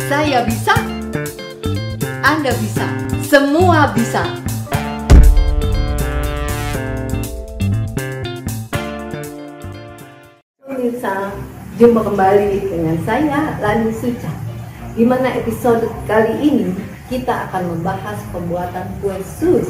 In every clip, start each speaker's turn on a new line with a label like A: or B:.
A: Saya bisa, Anda bisa, semua bisa. Pemirsa, jumpa kembali dengan saya Lani Suca. Di mana episode kali ini kita akan membahas pembuatan kue sus.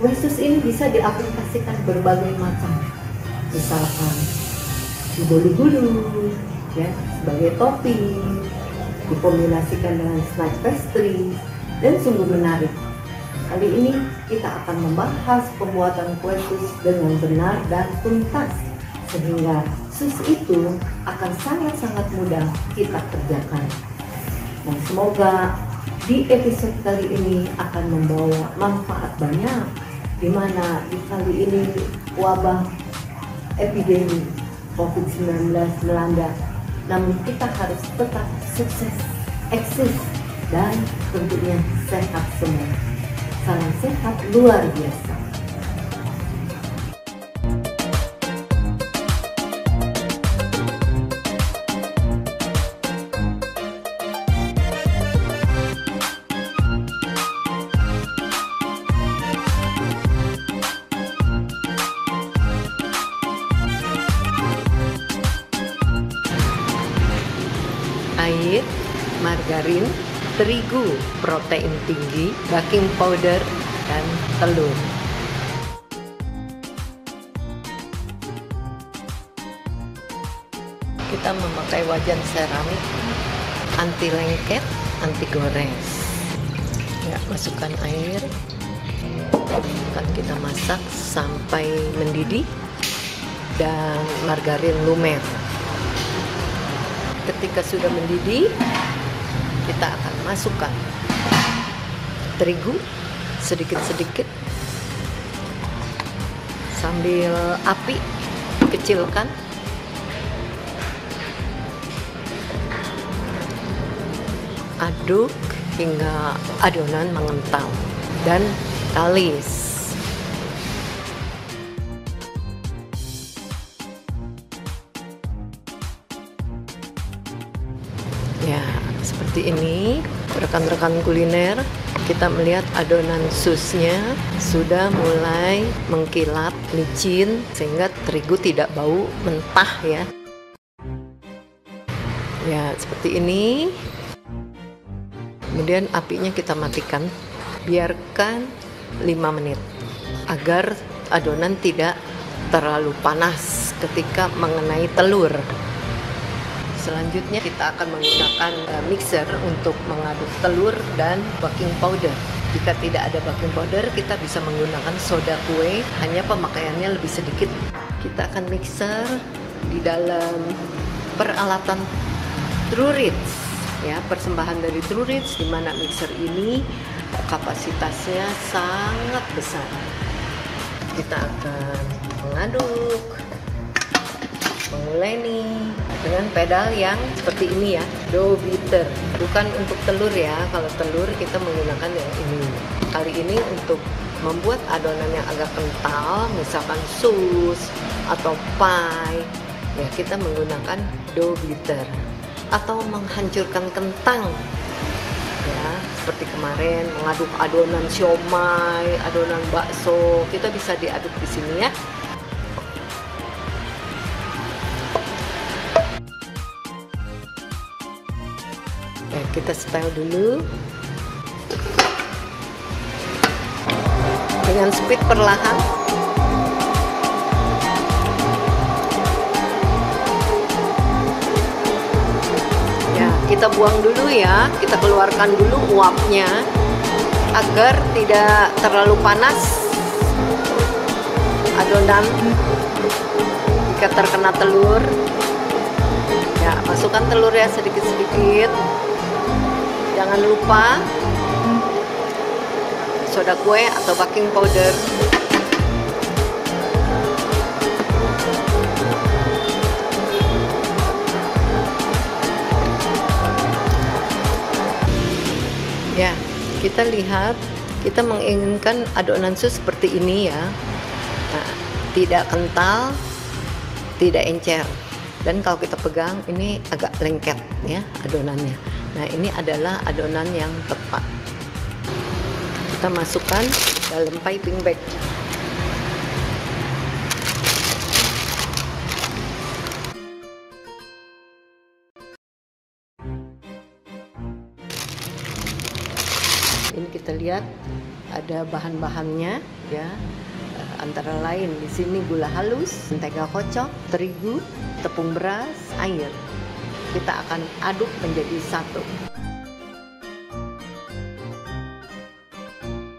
A: Kue sus ini bisa diaplikasikan berbagai macam. Misalkan digulu-gulu, ya, sebagai topping, dikombinasikan dengan snack pastry, dan sungguh menarik. Kali ini kita akan membahas pembuatan kue sus dengan benar dan tuntas, sehingga sus itu akan sangat-sangat mudah kita kerjakan. Dan semoga di episode kali ini akan membawa manfaat banyak, di mana di kali ini wabah epidemi COVID-19 melanda. Namun kita harus tetap sukses, eksis, dan tentunya sehat semua. Salam sehat luar biasa. Air, margarin, terigu, protein tinggi, baking powder, dan telur. Kita memakai wajan seramik anti lengket, anti gores. Ya, masukkan air, akan kita masak sampai mendidih, dan margarin lumer. Ketika sudah mendidih, kita akan masukkan terigu sedikit-sedikit sambil api kecilkan. Aduk hingga adonan mengental dan kalis. Ya, seperti ini rekan-rekan kuliner, kita melihat adonan susnya sudah mulai mengkilap, licin, sehingga terigu tidak bau mentah ya. Ya, seperti ini. Kemudian apinya kita matikan, biarkan 5 menit agar adonan tidak terlalu panas ketika mengenai telur. Selanjutnya kita akan menggunakan mixer untuk mengaduk telur dan baking powder. Jika tidak ada baking powder, kita bisa menggunakan soda kue, hanya pemakaiannya lebih sedikit. Kita akan mixer di dalam peralatan TruRich, ya, persembahan dari TruRich, di mana mixer ini kapasitasnya sangat besar. Kita akan mengaduk, menguleni dengan pedal yang seperti ini ya, dough beater. Bukan untuk telur ya, kalau telur kita menggunakan yang ini. Kali ini untuk membuat adonan yang agak kental, misalkan sus atau pie, ya kita menggunakan dough beater. Atau menghancurkan kentang, ya seperti kemarin mengaduk adonan siomay, adonan bakso, kita bisa diaduk di sini ya. Kita setel dulu dengan speed perlahan. Ya, kita buang dulu ya, kita keluarkan dulu uapnya agar tidak terlalu panas adonan jika terkena telur. Ya, masukkan telur ya sedikit-sedikit. Jangan lupa soda kue atau baking powder. Ya, kita lihat, kita menginginkan adonan sus seperti ini ya. Nah, tidak kental, tidak encer. Dan kalau kita pegang ini agak lengket ya adonannya. Nah, ini adalah adonan yang tepat. Kita masukkan dalam piping bag. Ini kita lihat ada bahan-bahannya ya, antara lain di sini gula halus, mentega kocok, terigu, tepung beras, air. Kita akan aduk menjadi satu.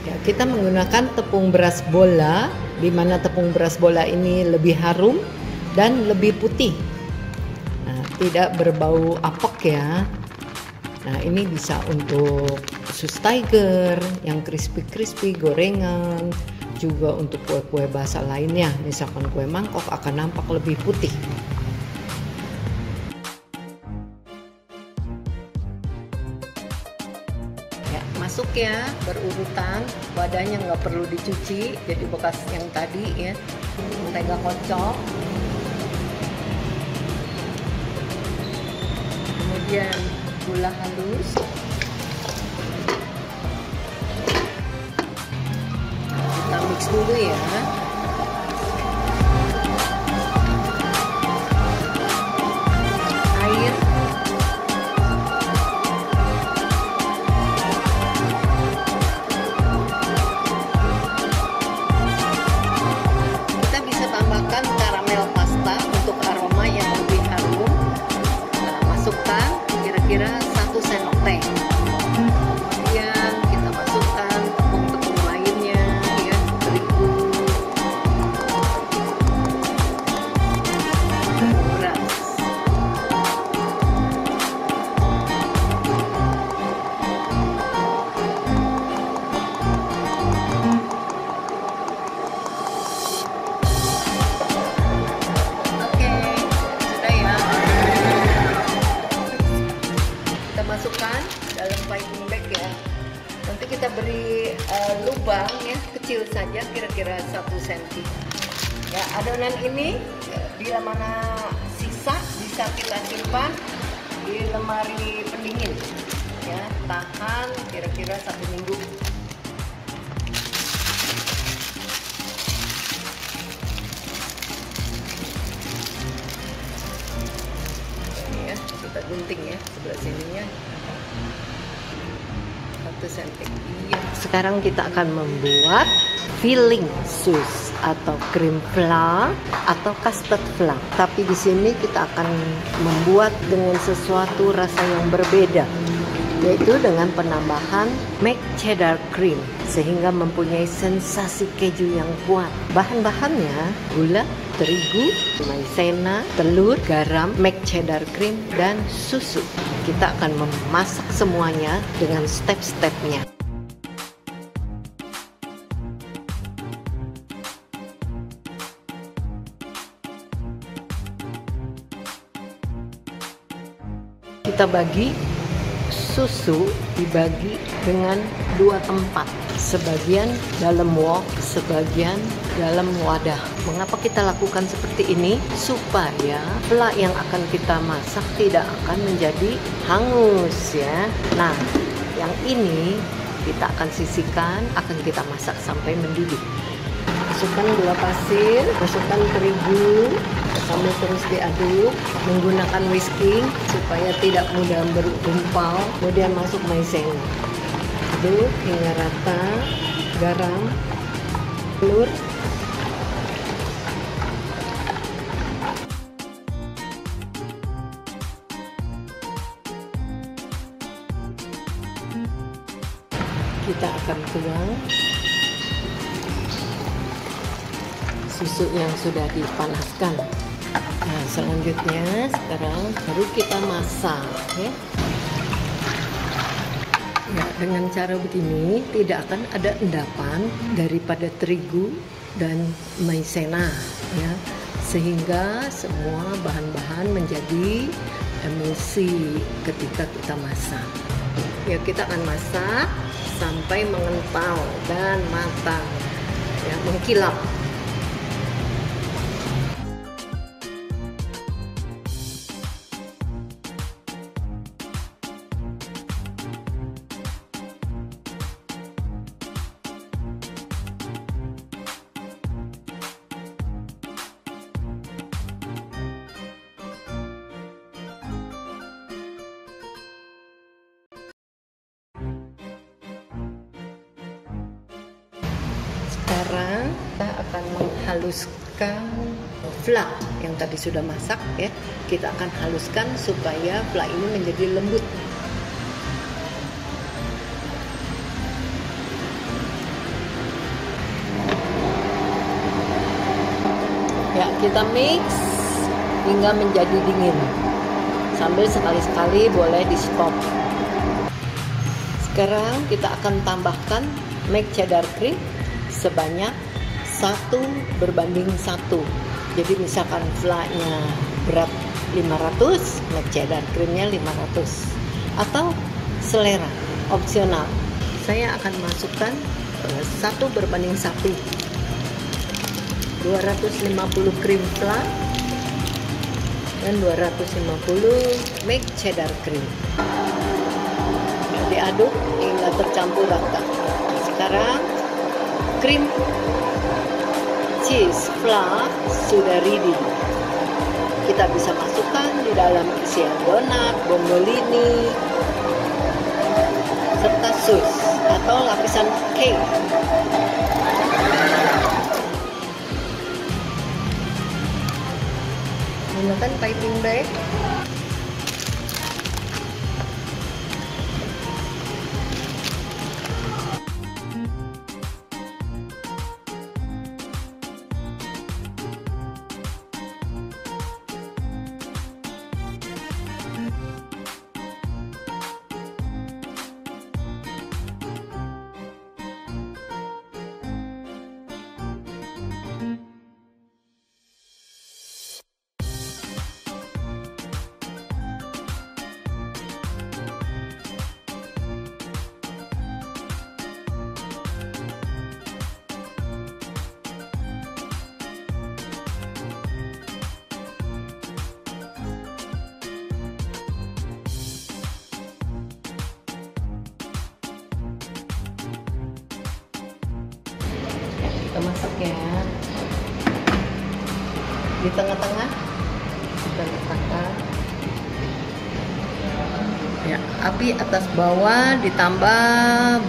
A: Ya, kita menggunakan tepung beras bola, di mana tepung beras bola ini lebih harum dan lebih putih. Nah, tidak berbau apek ya. Nah, ini bisa untuk sus tiger yang crispy-crispy, gorengan, juga untuk kue-kue basah lainnya. Misalkan kue mangkok akan nampak lebih putih. Ya, masuk ya berurutan, wadahnya nggak perlu dicuci, jadi bekas yang tadi ya. Mentega kocok, kemudian gula halus, kita mix dulu ya. Air, kita bisa tambahkan karamel pasta untuk aroma yang lebih harum. Nah, masukkan kira-kira 1 sendok teh. Kemudian kita masukkan tepung-tepung lainnya ya, terigu, beras. Oke, sudah ya. Kita masukkan dalam piping bag ya. Nanti kita beri lubang ya, kecil saja, kira-kira 1 cm. Ya, adonan ini bila mana sisa bisa kita simpan di lemari pendingin. Ya, tahan kira-kira 1 minggu. Ini ya, kita gunting ya sebelah sininya. 1 cm. Iya. Sekarang kita akan membuat filling sus atau cream flan atau custard flan. Tapi di sini kita akan membuat dengan sesuatu rasa yang berbeda, yaitu dengan penambahan mac cheddar cream sehingga mempunyai sensasi keju yang kuat. Bahan-bahannya gula, terigu, maizena, telur, garam, mac cheddar cream, dan susu. Kita akan memasak semuanya dengan step-stepnya. Kita bagi susu, dibagi dengan 2 tempat, sebagian dalam wok, sebagian dalam wadah. Mengapa kita lakukan seperti ini? Supaya flan yang akan kita masak tidak akan menjadi hangus ya. Nah, yang ini kita akan sisihkan, akan kita masak sampai mendidih. Masukkan gula pasir, masukkan terigu, sambil terus diaduk menggunakan whisking supaya tidak mudah bergumpal. Kemudian masuk maizena, aduk hingga rata, garam, telur, kita akan tuang susu yang sudah dipanaskan. Nah, selanjutnya sekarang baru kita masak ya. Ya, dengan cara begini tidak akan ada endapan daripada terigu dan maizena ya, sehingga semua bahan-bahan menjadi emulsi ketika kita masak. Ya, kita akan masak sampai mengental dan matang ya, mengkilap. sekarang kita akan menghaluskan fla yang tadi sudah masak ya. Kita akan haluskan supaya fla ini menjadi lembut. Ya, kita mix hingga menjadi dingin. Sambil sekali-sekali boleh di stop. Sekarang kita akan tambahkan mac cheddar cream sebanyak 1:1. Jadi misalkan fla-nya berat 500, mac cheddar creamnya 500. Atau selera, opsional. Saya akan masukkan 1:1. 250 krim fla dan 250 mac cheddar cream. Diaduk hingga tercampur rata. Sekarang krim cheese fla sudah ready. Kita bisa masukkan di dalam isian donat, bombolini, serta sus atau lapisan cake. Gunakan piping bag. Kita masak ya. Di tengah-tengah kita letakkan ya, api atas bawah ditambah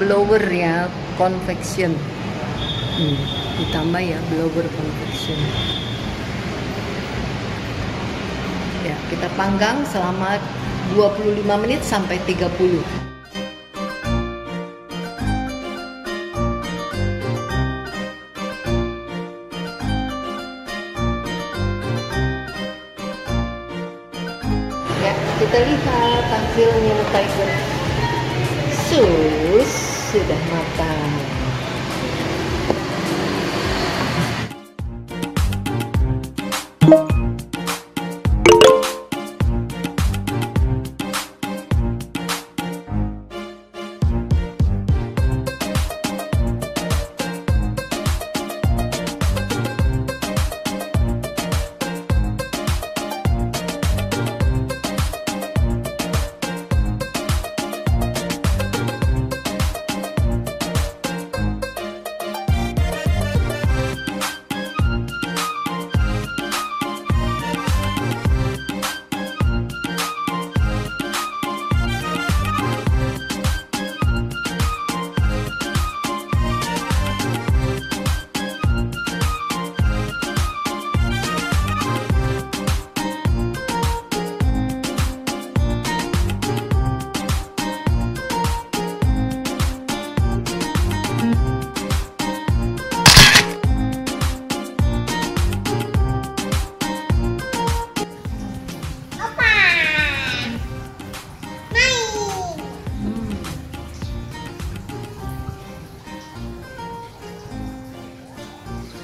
A: blower ya, convection. Ditambah ya blower convection. Ya, kita panggang selama 25 menit sampai 30. Kita lihat hasilnya, Tiger sus sudah matang.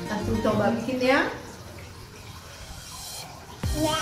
A: Langsung coba bikin ya. Ya.